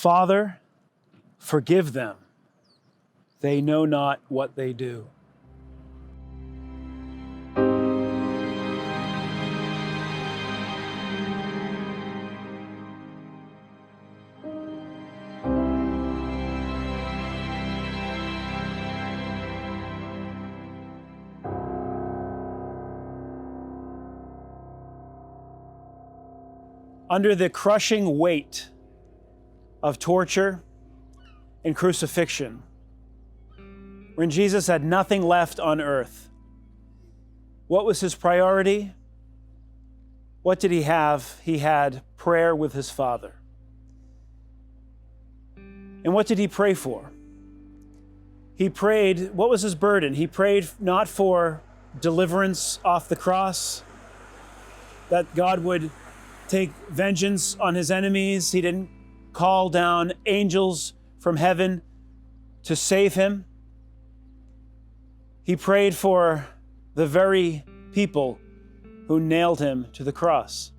Father, forgive them. They know not what they do. Under the crushing weight of torture and crucifixion, when Jesus had nothing left on earth, what was his priority? What did he have? He had prayer with his Father. And what did he pray for? He prayed, what was his burden? He prayed not for deliverance off the cross, that God would take vengeance on his enemies. He didn't call down angels from heaven to save him. He prayed for the very people who nailed him to the cross.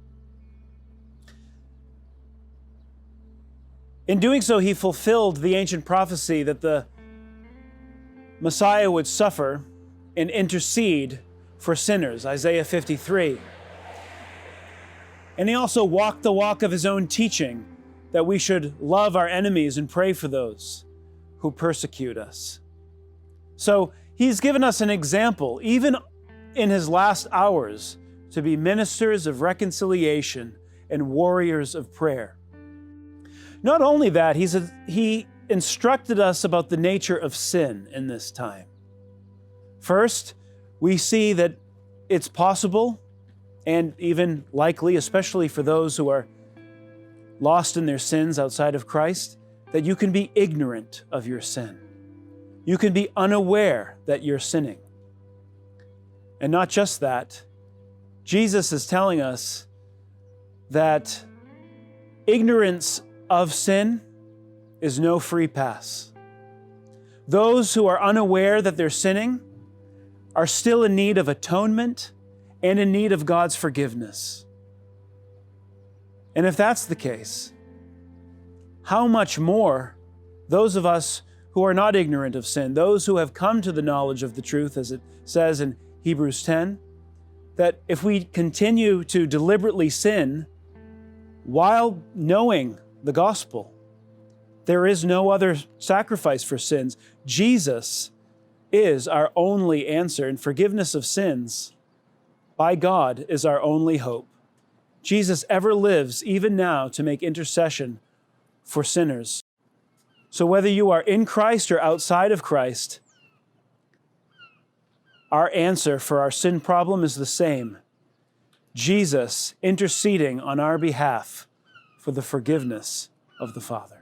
In doing so, he fulfilled the ancient prophecy that the Messiah would suffer and intercede for sinners, Isaiah 53. And he also walked the walk of his own teaching, that we should love our enemies and pray for those who persecute us. So he's given us an example, even in his last hours, to be ministers of reconciliation and warriors of prayer. Not only that, he instructed us about the nature of sin in this time. First, we see that it's possible and even likely, especially for those who are lost in their sins outside of Christ, that you can be ignorant of your sin. You can be unaware that you're sinning. And not just that, Jesus is telling us that ignorance of sin is no free pass. Those who are unaware that they're sinning are still in need of atonement and in need of God's forgiveness. And if that's the case, how much more those of us who are not ignorant of sin, those who have come to the knowledge of the truth, as it says in Hebrews 10, that if we continue to deliberately sin while knowing the gospel, there is no other sacrifice for sins. Jesus is our only answer, and forgiveness of sins by God is our only hope. Jesus ever lives, even now, to make intercession for sinners. So whether you are in Christ or outside of Christ, our answer for our sin problem is the same. Jesus interceding on our behalf for the forgiveness of the Father.